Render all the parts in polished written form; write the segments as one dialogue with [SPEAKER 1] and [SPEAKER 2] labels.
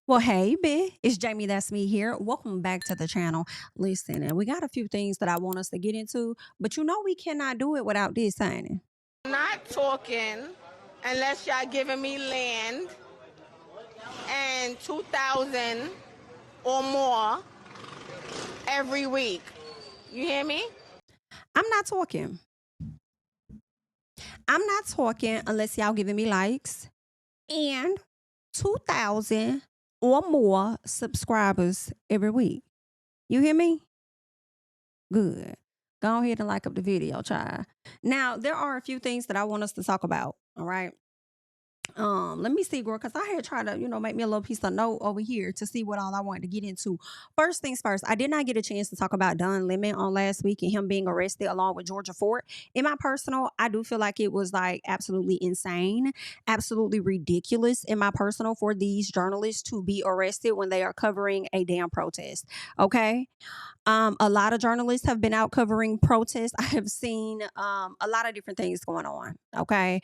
[SPEAKER 1] Well, hey, B, it's Jamie. That's me here. Welcome back to the channel. Listen, and we got a few things that I want us to get into, but you know we cannot do it without this signing.
[SPEAKER 2] Not talking unless y'all giving me land and 2,000 or more every week. You hear me?
[SPEAKER 1] I'm not talking. I'm not talking unless y'all giving me likes and 2,000 or more subscribers every week. You hear me? Good. Go ahead and like up the video, child. Now, there are a few things that I want us to talk about. All right. Let me see, girl, because I had tried to, make me a little piece of note over here to see what all I wanted to get into. First things first, I did not get a chance to talk about Don Lemon on last week and him being arrested along with Georgia Ford. In my personal, I do feel like it was like absolutely insane, absolutely ridiculous in my personal for these journalists to be arrested when they are covering a damn protest. Okay. A lot of journalists have been out covering protests. I have seen a lot of different things going on. Okay.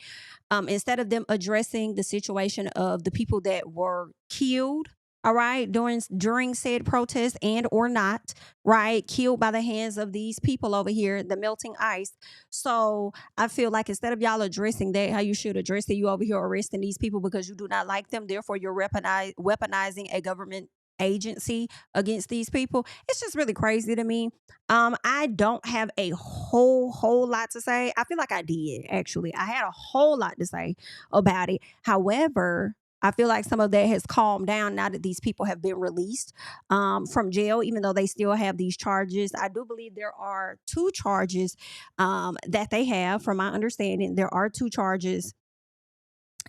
[SPEAKER 1] Instead of them addressing the situation of the people that were killed, all right, during said protest and or not, right, killed by the hands of these people over here, the melting ice. So I feel like instead of y'all addressing that, how you should address it, you over here arresting these people because you do not like them. Therefore, you're weaponizing a government agency against these people. It's just really crazy to me. I don't have a whole lot to say. I feel like I did actually. I had a whole lot to say about it. However, I feel like some of that has calmed down now that these people have been released from jail, even though they still have these charges. I do believe there are two charges that they have, from my understanding. There are two charges,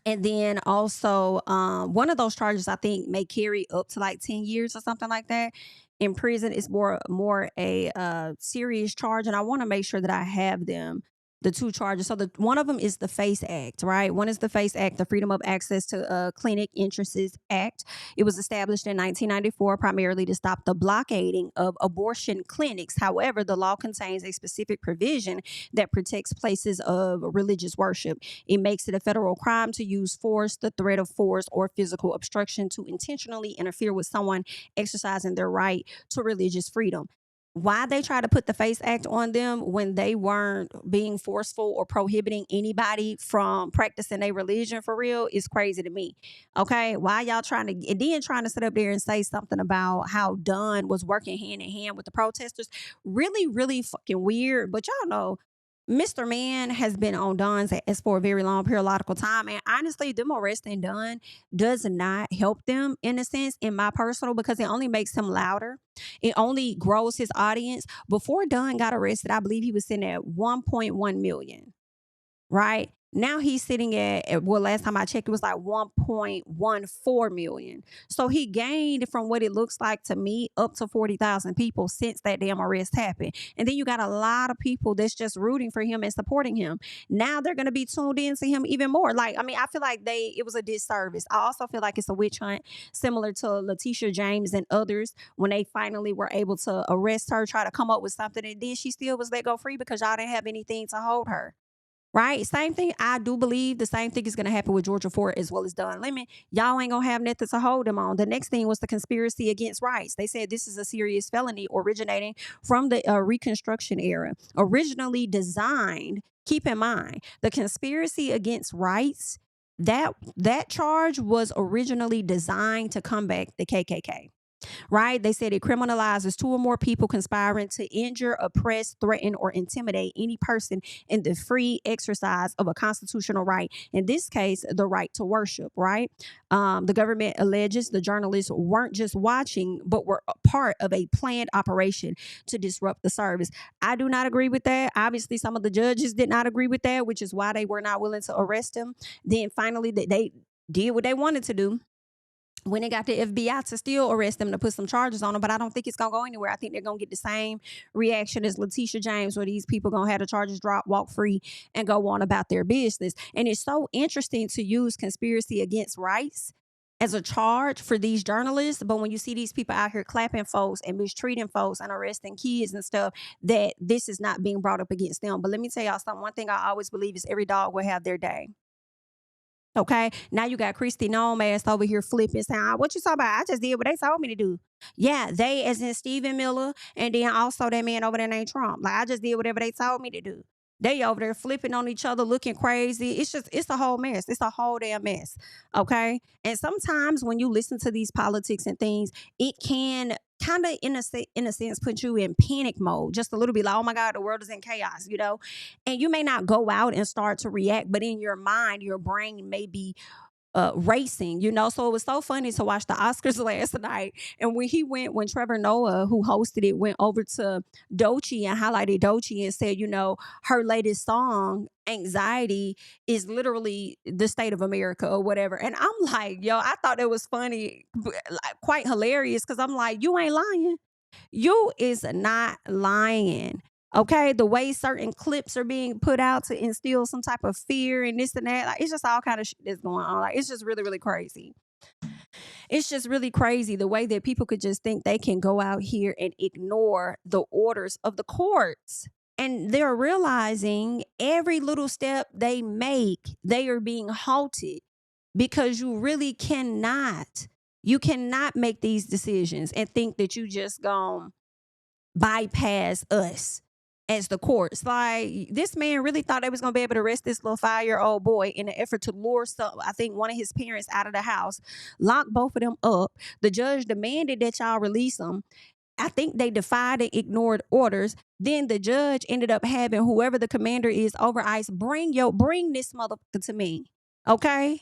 [SPEAKER 1] and then also, one of those charges I think may carry up to like 10 years or something like that. In prison is more a serious charge, and I want to make sure that I have them. The two charges. So the one of them is the FACE Act, right? One is the FACE Act, the Freedom of Access to Clinic Entrances Act. It was established in 1994 primarily to stop the blockading of abortion clinics. However, the law contains a specific provision that protects places of religious worship. It makes it a federal crime to use force, the threat of force, or physical obstruction to intentionally interfere with someone exercising their right to religious freedom. Why they try to put the FACE Act on them when they weren't being forceful or prohibiting anybody from practicing their religion for real is crazy to me. Okay, why y'all trying to, and then trying to sit up there and say something about how Dunn was working hand in hand with the protesters? Really, really fucking weird. But y'all know Mr. Man has been on Don's ass for a very long periodical time. And honestly, them arresting Don does not help them in a sense, in my personal, because it only makes him louder. It only grows his audience. Before Don got arrested, I believe he was sitting at 1.1 million, right? Now he's sitting well, last time I checked, it was like 1.14 million. So he gained, from what it looks like to me, up to 40,000 people since that damn arrest happened. And then you got a lot of people that's just rooting for him and supporting him. Now they're going to be tuned in to him even more. Like, I mean, I feel like it was a disservice. I also feel like it's a witch hunt, similar to Letitia James and others, when they finally were able to arrest her, try to come up with something, and then she still was let go free because y'all didn't have anything to hold her. Right? Same thing. I do believe the same thing is going to happen with Georgia Ford as well as Don Lemon. Y'all ain't going to have nothing to hold them on. The next thing was the conspiracy against rights. They said this is a serious felony originating from the Reconstruction era. Originally designed, keep in mind, the conspiracy against rights, that charge was originally designed to combat the KKK, right? They said it criminalizes two or more people conspiring to injure, oppress, threaten, or intimidate any person in the free exercise of a constitutional right. In this case, the right to worship, right? The government alleges the journalists weren't just watching, but were a part of a planned operation to disrupt the service. I do not agree with that. Obviously, some of the judges did not agree with that, which is why they were not willing to arrest him. Then finally, they did what they wanted to do when they got the FBI to still arrest them, to put some charges on them. But I don't think it's going to go anywhere. I think they're going to get the same reaction as Letitia James, where these people going to have the charges drop, walk free, and go on about their business. And it's so interesting to use conspiracy against rights as a charge for these journalists. But when you see these people out here clapping folks and mistreating folks and arresting kids and stuff, that this is not being brought up against them. But let me tell y'all something. One thing I always believe is every dog will have their day. Okay. Now you got Christy Nome ass over here flipping, saying, what you talking about? I just did what they told me to do. Yeah, they as in Stephen Miller, and then also that man over there named Trump. Like, I just did whatever they told me to do. They over there flipping on each other, looking crazy. It's a whole mess. It's a whole damn mess. Okay. And sometimes when you listen to these politics and things, it can kind of in a sense put you in panic mode just a little bit, like, oh my God, the world is in chaos, and you may not go out and start to react, but in your mind, your brain may be racing, so it was so funny to watch the Oscars last night. And when Trevor Noah, who hosted it, went over to Doechii and highlighted Doechii and said, her latest song, Anxiety, is literally the state of America or whatever. And I'm like, yo, I thought it was funny, like, quite hilarious, because I'm like, you ain't lying. You is not lying. Okay, the way certain clips are being put out to instill some type of fear and this and that, like, it's just all kind of shit that's going on. Like, it's just really, really crazy. It's just really crazy the way that people could just think they can go out here and ignore the orders of the courts. And they're realizing every little step they make, they are being halted, because you really cannot make these decisions and think that you just gonna bypass us as the courts. Like, this man really thought they was gonna be able to arrest this little 5-year-old boy in an effort to lure I think one of his parents out of the house, lock both of them up. The judge demanded that y'all release them. I think they defied and ignored orders. Then the judge ended up having whoever the commander is over ICE bring this motherfucker to me. Okay?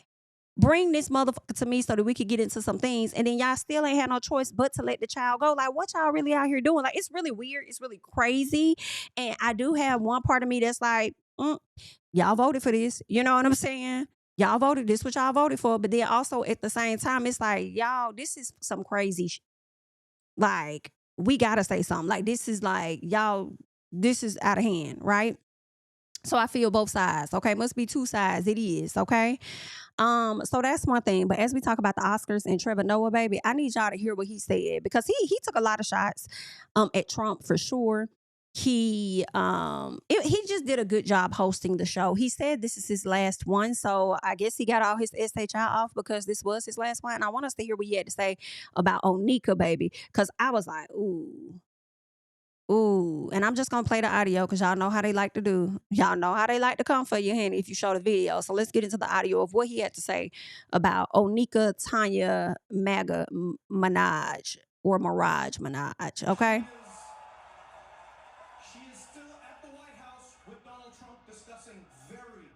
[SPEAKER 1] Bring this motherfucker to me so that we could get into some things. And then y'all still ain't had no choice but to let the child go. Like, what y'all really out here doing? Like, it's really weird. It's really crazy. And I do have one part of me that's like, y'all voted for this. You know what I'm saying? Y'all voted. This what y'all voted for. But then also at the same time, it's like, y'all, this is some crazy shit. Like, we got to say something. Like, this is like, y'all, this is out of hand, right? So I feel both sides. Okay. Must be two sides. It is. Okay. So that's one thing. But as we talk about the Oscars and Trevor Noah, baby, I need y'all to hear what he said, because he took a lot of shots at Trump for sure. He just did a good job hosting the show. He said this is his last one, so I guess he got all his SHI off because this was his last one. And I want us to hear what he had to say about Onika, baby, because I was like, ooh, and I'm just going to play the audio because y'all know how they like to do. Y'all know how they like to come for you, honey, if you show the video. So let's get into the audio of what he had to say about Onika Tanya Minaj, or Mirage Minaj, okay?
[SPEAKER 3] She is still at the White House with Donald Trump discussing very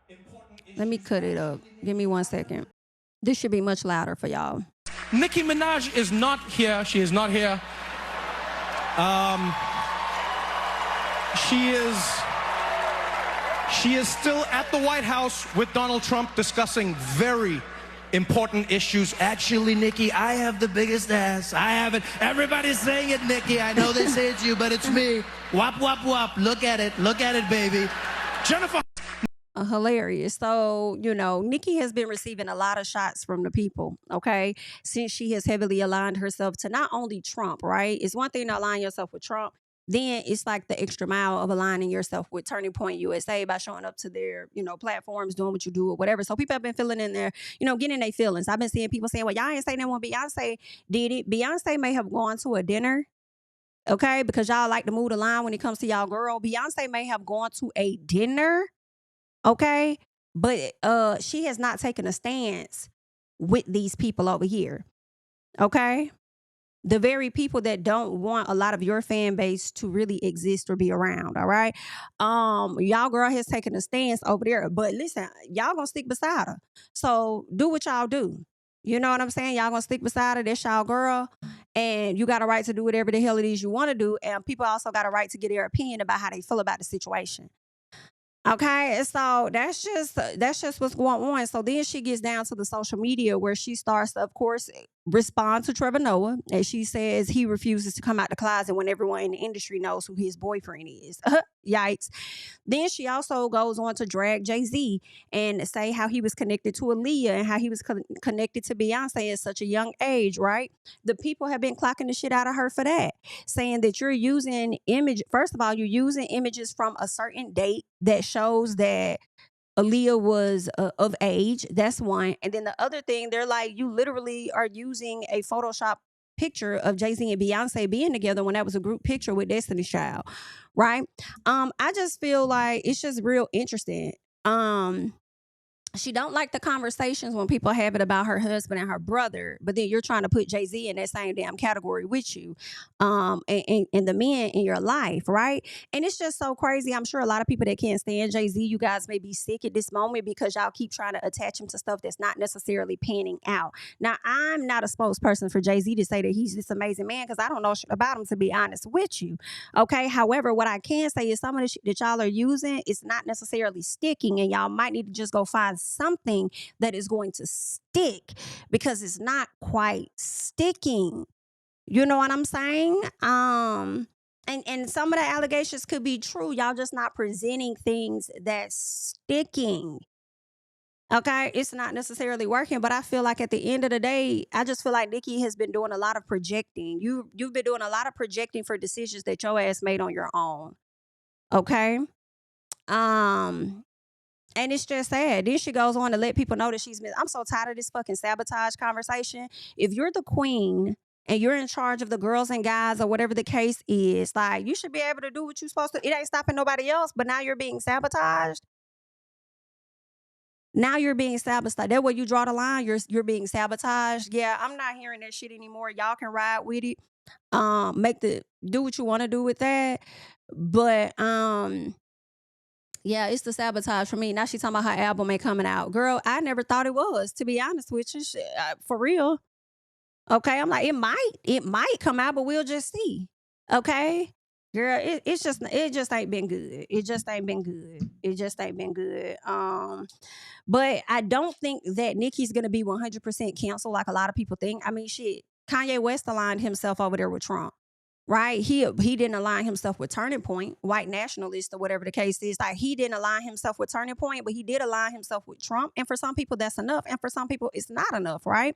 [SPEAKER 3] important issues.
[SPEAKER 1] Let me cut it up. Give me 1 second. This should be much louder for y'all.
[SPEAKER 3] Nicki Minaj is not here. She is not here. She is still at the White House with Donald Trump discussing very important issues.
[SPEAKER 4] Actually, Nicki, I have the biggest ass. I have it. Everybody's saying it, Nicki. I know they say it's you, but it's me. Wop, wop, wop. Look at it. Look at it, baby.
[SPEAKER 3] Jennifer.
[SPEAKER 1] Hilarious. So, Nicki has been receiving a lot of shots from the people, okay, since she has heavily aligned herself to not only Trump, right? It's one thing to align yourself with Trump. Then it's like the extra mile of aligning yourself with Turning Point USA by showing up to their, platforms, doing what you do or whatever. So people have been feeling in there, getting their feelings. I've been seeing people saying, well, y'all ain't saying that when Beyonce did it. Beyonce may have gone to a dinner, okay, because y'all like to move the line when it comes to y'all girl. Beyonce may have gone to a dinner, okay, but she has not taken a stance with these people over here, okay? The very people that don't want a lot of your fan base to really exist or be around, all right? Y'all girl has taken a stance over there, but listen, y'all gonna stick beside her. So do what y'all do. You know what I'm saying? Y'all gonna stick beside her. That's y'all girl. And you got a right to do whatever the hell it is you want to do. And people also got a right to get their opinion about how they feel about the situation. Okay, so that's just what's going on. So then she gets down to the social media where she starts to, of course, respond to Trevor Noah, and she says he refuses to come out the closet when everyone in the industry knows who his boyfriend is. Yikes. Then she also goes on to drag Jay-Z and say how he was connected to Aaliyah and how he was connected to Beyonce at such a young age, right? The people have been clocking the shit out of her for that, saying that you're using first of all, you're using images from a certain date that shows that Aaliyah was of age. That's one. And then the other thing, they're like, you literally are using a Photoshop picture of Jay-Z and Beyonce being together when that was a group picture with Destiny's Child, right? I just feel like it's just real interesting. She don't like the conversations when people have it about her husband and her brother, but then you're trying to put Jay-Z in that same damn category with you, and the men in your life, right? And it's just so crazy. I'm sure a lot of people that can't stand Jay-Z, you guys may be sick at this moment because y'all keep trying to attach him to stuff that's not necessarily panning out. Now, I'm not a spokesperson for Jay-Z to say that he's this amazing man because I don't know shit about him, to be honest with you. Okay. However, what I can say is some of the shit that y'all are using is not necessarily sticking, and y'all might need to just go find something that is going to stick because it's not quite sticking. You know what I'm saying? And some of the allegations could be true. Y'all just not presenting things that's sticking. Okay, it's not necessarily working, but I feel like at the end of the day, I just feel like Nicki has been doing a lot of projecting. You've been doing a lot of projecting for decisions that your ass made on your own. Okay. And it's just sad. Then she goes on to let people know that I'm so tired of this fucking sabotage conversation. If you're the queen and you're in charge of the girls and guys or whatever the case is, like, you should be able to do what you're supposed to. It ain't stopping nobody else, but now you're being sabotaged. Now you're being sabotaged. That way you draw the line. You're being sabotaged. Yeah, I'm not hearing that shit anymore. Y'all can ride with it. Do what you want to do with that. But yeah, it's the sabotage for me. Now she's talking about her album ain't coming out. Girl, I never thought it was, to be honest with you. For real. Okay, I'm like, it might come out, but we'll just see. Okay, girl, it just ain't been good. It just ain't been good. But I don't think that Nicki's gonna be 100% canceled like a lot of people think. I mean, shit, Kanye West aligned himself over there with Trump. Right? He didn't align himself with Turning Point, white nationalist or whatever the case is. Like, he didn't align himself with Turning Point, but he did align himself with Trump. And for some people, that's enough. And for some people, it's not enough, right?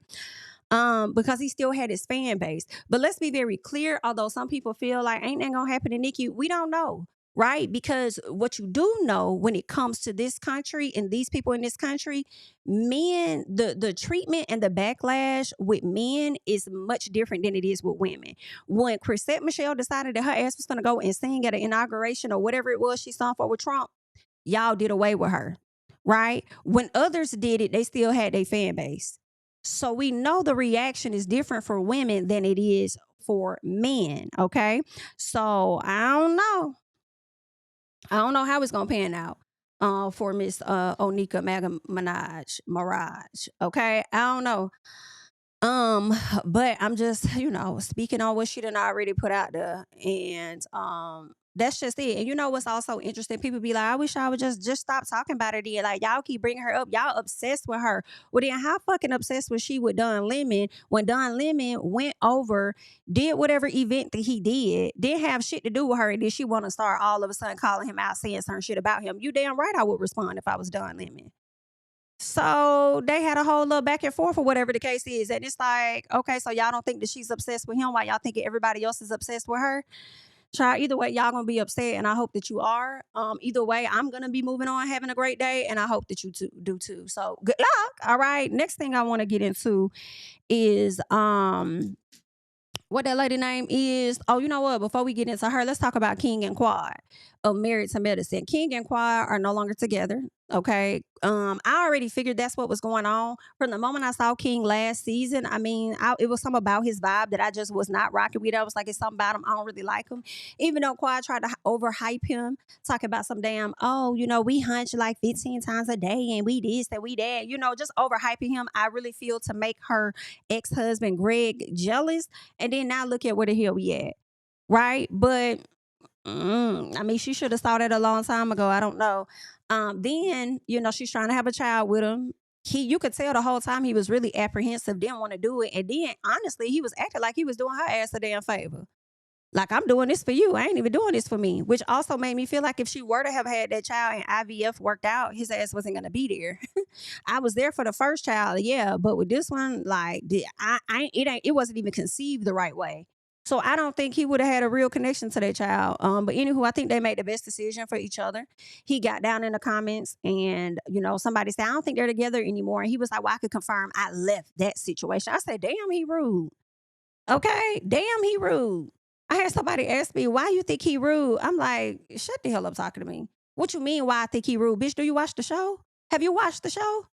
[SPEAKER 1] Because he still had his fan base. But let's be very clear, although some people feel like ain't that gonna happen to Nicki, we don't know. Right? Because what you do know when it comes to this country and these people in this country, men, the treatment and the backlash with men is much different than it is with women. When Chrisette Michele decided that her ass was going to go and sing at an inauguration or whatever it was she sung for with Trump, y'all did away with her. Right? When others did it, they still had their fan base. So we know the reaction is different for women than it is for men. Okay? So I don't know how it's gonna pan out for Miss Onika Minaj. Okay, I don't know. But I'm just, speaking on what she done already put out there, and that's just it. And you know what's also interesting? People be like, I wish I would just stop talking about her. Then, like, y'all keep bringing her up. Y'all obsessed with her. Well, then how fucking obsessed was she with Don Lemon when Don Lemon went over, did whatever event that he didn't have shit to do with her, and then she want to start all of a sudden calling him out, saying certain shit about him? You damn right I would respond if I was Don Lemon. So they had a whole little back and forth or whatever the case is. And it's like, okay, so y'all don't think that she's obsessed with him while y'all think everybody else is obsessed with her? Child, either way, y'all gonna be upset, and I hope that you are. Either way, I'm gonna be moving on, having a great day, and I hope that you do too. So good luck. All right. Next thing I want to get into is what that lady name is. Oh, you know what? Before we get into her, let's talk about King and Quad of Married to Medicine. King and Quad are no longer together. Okay. I already figured that's what was going on from the moment I saw King last season. I mean, it was something about his vibe that I just was not rocking with. I was like, it's something about him. I don't really like him. Even though Quad tried to overhype him, talking about some damn, we hunch like 15 times a day and we this and we that, just overhyping him. I really feel to make her ex-husband Greg jealous. And then now look at where the hell we at. Right? But I mean, she should have saw that a long time ago. I don't know. Then, she's trying to have a child with him. You could tell the whole time he was really apprehensive, didn't want to do it. And then, honestly, he was acting like he was doing her ass a damn favor. Like, I'm doing this for you. I ain't even doing this for me. Which also made me feel like if she were to have had that child and IVF worked out, his ass wasn't going to be there. I was there for the first child, yeah. But with this one, like, it wasn't even conceived the right way. So I don't think he would have had a real connection to that child. But anywho, I think they made the best decision for each other. He got down in the comments and, somebody said, I don't think they're together anymore. And he was like, well, I could confirm I left that situation. I said, damn, he rude. Okay. Damn, he rude. I had somebody ask me, why you think he rude? I'm like, shut the hell up talking to me. What you mean why I think he rude? Bitch, do you watch the show? Have you watched the show?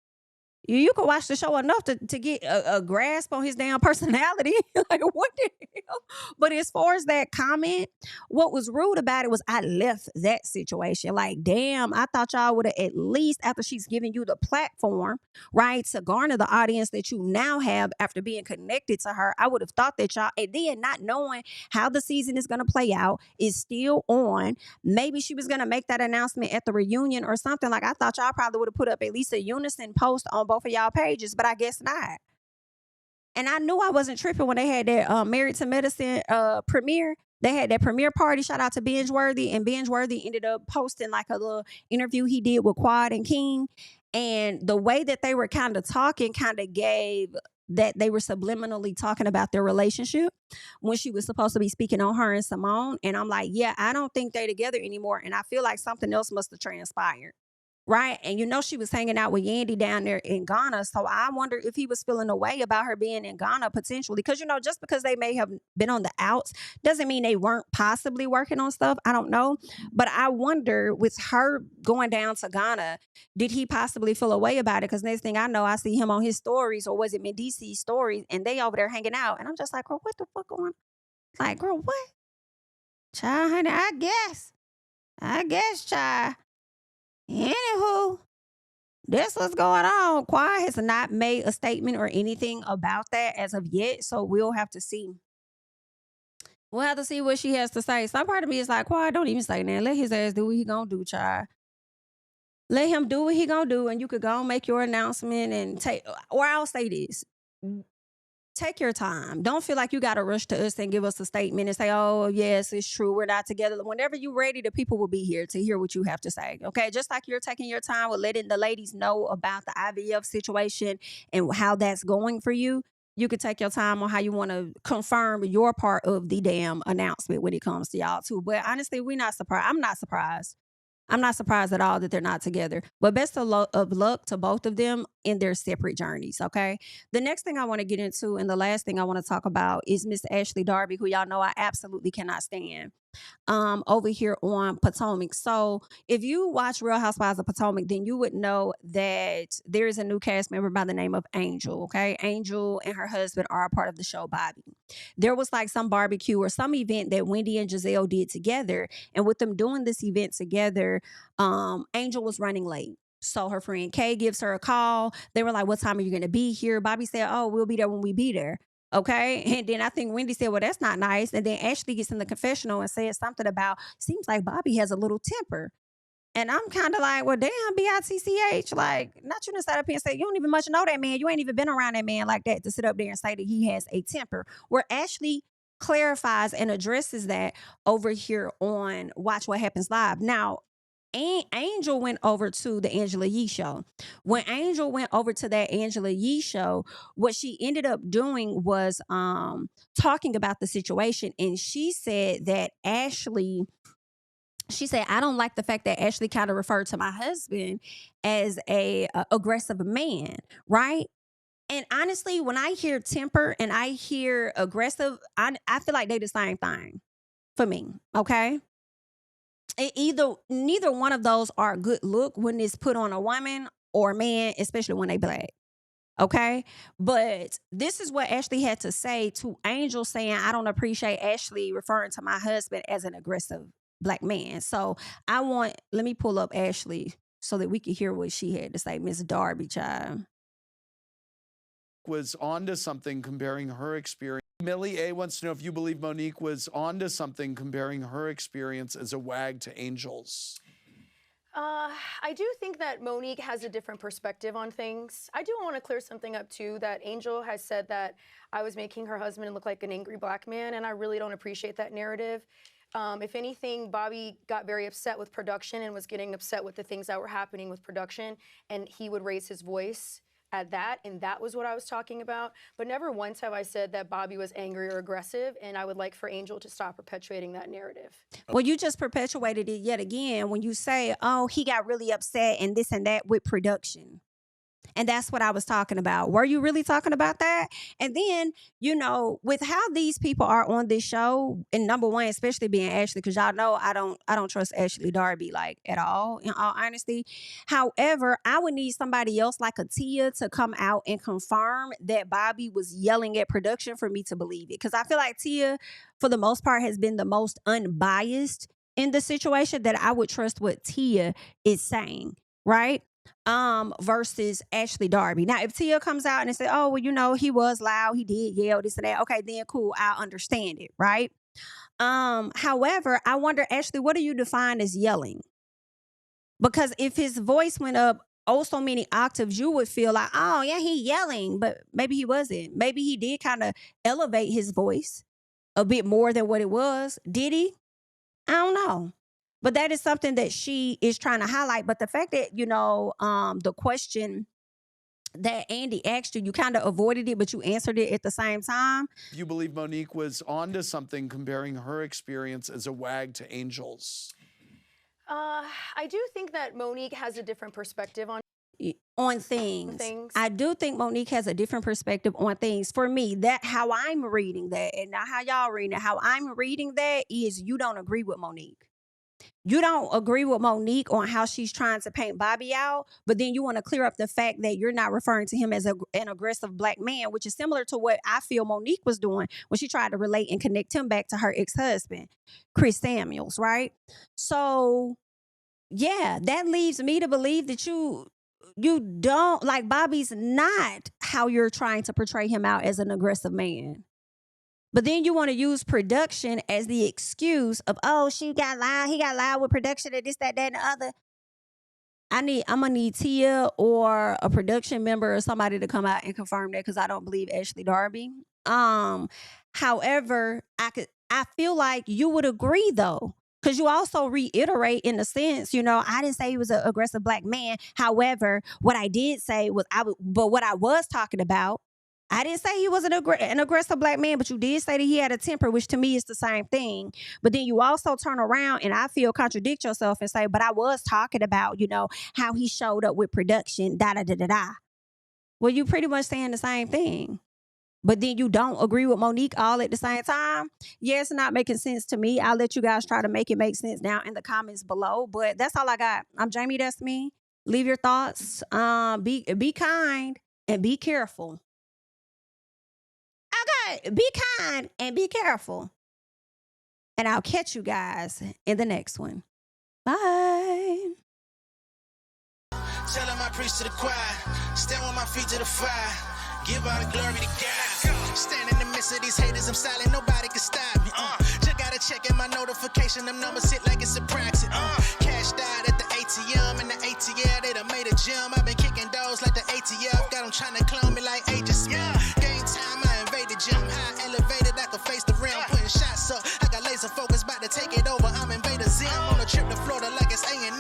[SPEAKER 1] You can watch the show enough to get a grasp on his damn personality. Like, what the hell? But as far as that comment, what was rude about it was I left that situation. Like, damn, I thought y'all would have at least, after she's giving you the platform, right, to garner the audience that you now have after being connected to her, I would have thought that y'all, and then not knowing how the season is going to play out, is still on. Maybe she was going to make that announcement at the reunion or something. Like, I thought y'all probably would have put up at least a unison post on both of y'all pages, but I guess not. And I knew I wasn't tripping when they had that Married to Medicine premiere. They had that premiere party. Shout out to Bingeworthy. And Bingeworthy ended up posting like a little interview he did with Quad and King. And the way that they were kind of talking kind of gave that they were subliminally talking about their relationship when she was supposed to be speaking on her and Simone. And I'm like, yeah, I don't think they're together anymore. And I feel like something else must have transpired. Right. And she was hanging out with Yandy down there in Ghana. So I wonder if he was feeling a way about her being in Ghana potentially. Because, just because they may have been on the outs doesn't mean they weren't possibly working on stuff. I don't know. But I wonder with her going down to Ghana, did he possibly feel a way about it? Because next thing I know, I see him on his stories, or was it Medici's stories? And they over there hanging out. And I'm just like, girl, what the fuck going on? Like, girl, what? Child, honey, I guess, child. Anywho, that's what's going on. Quad has not made a statement or anything about that as of yet, so we'll have to see. We'll have to see what she has to say. Some part of me is like, Quad, don't even say that. Let his ass do what he gonna do, child. Let him do what he gonna do, and you could go and make your announcement and take. Or I'll say this: take your time. Don't feel like you got to rush to us and give us a statement and say, oh, yes, it's true, we're not together. Whenever you're ready, the people will be here to hear what you have to say. Okay. Just like you're taking your time with letting the ladies know about the IVF situation and how that's going for you. You could take your time on how you want to confirm your part of the damn announcement when it comes to y'all too. But honestly, we're not surprised. I'm not surprised. I'm not surprised at all that they're not together. But best of luck to both of them in their separate journeys, okay? The next thing I want to get into and the last thing I want to talk about is Miss Ashley Darby, who y'all know I absolutely cannot stand, over here on Potomac. So if you watch Real Housewives of Potomac, then you would know that there is a new cast member by the name of Angel, okay? Angel and her husband are a part of the show Bobby. There was like some barbecue or some event that Wendy and Giselle did together. And with them doing this event together, Angel was running late. So her friend Kay gives her a call. They were like, what time are you going to be here? Bobby said, oh, we'll be there when we be there. Okay. And then I think Wendy said, well, that's not nice. And then Ashley gets in the confessional and says something about, seems like Bobby has a little temper. And I'm kind of like, well, damn, BITCH. Like, not you to sit up here and say, you don't even much know that man. You ain't even been around that man like that to sit up there and say that he has a temper. Where Ashley clarifies and addresses that over here on Watch What Happens Live. Now, Angel went over to the Angela Yee show. When Angel went over to that Angela Yee show, what she ended up doing was talking about the situation. And she said that she said, I don't like the fact that Ashley kind of referred to my husband as a aggressive man, right? And honestly, when I hear temper and I hear aggressive, I feel like they're the same thing for me, okay? Neither one of those are a good look when it's put on a woman or a man, especially when they black. Okay. But this is what Ashley had to say to Angel, saying, I don't appreciate Ashley referring to my husband as an aggressive black man. So let me pull up Ashley so that we can hear what she had to say. Miss Darby, child.
[SPEAKER 5] Was onto something comparing her experience. Millie A wants to know if you believe Monique was onto something comparing her experience as a wag to Angel's.
[SPEAKER 6] I do think that Monique has a different perspective on things. I do want to clear something up too, that Angel has said that I was making her husband look like an angry black man, and I really don't appreciate that narrative. If anything, Bobby got very upset with production and was getting upset with the things that were happening with production, and he would raise his voice at that, and that was what I was talking about. But never once have I said that Bobby was angry or aggressive, and I would like for Angel to stop perpetuating that narrative.
[SPEAKER 1] Well, you just perpetuated it yet again when you say, oh, he got really upset and this and that with production. And that's what I was talking about. Were you really talking about that? And then, you know, with how these people are on this show, and number one, especially being Ashley, because y'all know I don't trust Ashley Darby like at all, in all honesty. However, I would need somebody else like a Tia to come out and confirm that Bobby was yelling at production for me to believe it. Because I feel like Tia, for the most part, has been the most unbiased in the situation that I would trust what Tia is saying, right? Versus Ashley Darby. Now, if Tia comes out and they say, oh, well, you know, he was loud, he did yell, this and that, okay, then cool, I'll understand it, right? However, I wonder, Ashley, what do you define as yelling? Because if his voice went up oh so many octaves, you would feel like, oh, yeah, he yelling, but maybe he wasn't. Maybe he did kind of elevate his voice a bit more than what it was. Did he? I don't know. But that is something that she is trying to highlight. But the fact that, you know, the question that Andy asked you, you kind of avoided it, but you answered it at the same time.
[SPEAKER 5] You believe Monique was onto something comparing her experience as a wag to Angel's?
[SPEAKER 6] I do think that Monique has a different perspective
[SPEAKER 1] on things. I do think Monique has a different perspective on things. For me, that how I'm reading that, and not how y'all reading it, how I'm reading that is you don't agree with Monique. You don't agree with Monique on how she's trying to paint Bobby out, but then you want to clear up the fact that you're not referring to him as an aggressive black man, which is similar to what I feel Monique was doing when she tried to relate and connect him back to her ex-husband, Chris Samuels, right? So, yeah, that leaves me to believe that you don't, like, Bobby's not how you're trying to portray him out as an aggressive man. But then you want to use production as the excuse of, oh, he got loud with production and this, that, and the other. I'm going to need Tia or a production member or somebody to come out and confirm that, because I don't believe Ashley Darby. However, I feel like you would agree, though, because you also reiterate in a sense, you know, I didn't say he was an aggressive black man. However, what I did say was, but what I was talking about, I didn't say he was an aggressive black man, but you did say that he had a temper, which to me is the same thing. But then you also turn around and I feel contradict yourself and say, but I was talking about, you know, how he showed up with production, da-da-da-da-da. Well, you pretty much saying the same thing. But then you don't agree with Monique all at the same time. Yeah, it's not making sense to me. I'll let you guys try to make it make sense down in the comments below. But that's all I got. I'm Jamie, that's me. Leave your thoughts. Be kind and be careful. Okay, be kind and be careful. And I'll catch you guys in the next one. Bye.
[SPEAKER 7] Tell him I preach to the choir. Stand with my feet to the fire. Give all the glory to God. Stand in the midst of these haters, I'm silent, nobody can stop me. Just gotta check in my notification, them numbers hit like it's a proxy. Cashed out at the ATM, and the ATL, they done made a gym. I've been kicking doors like the ATF, got them trying to clone me like Agent Smith. Game time, I invaded gym, high elevated, I can face the rim. Putting shots up, I got laser focus, about to take it over, I'm Invader Zim. On a trip to Florida like it's A&M.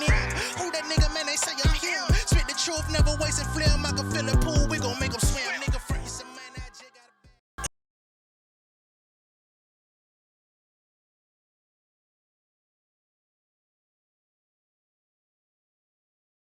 [SPEAKER 7] Who that nigga, man, they say I'm him. Spit the truth, never wasting film, I can feel it.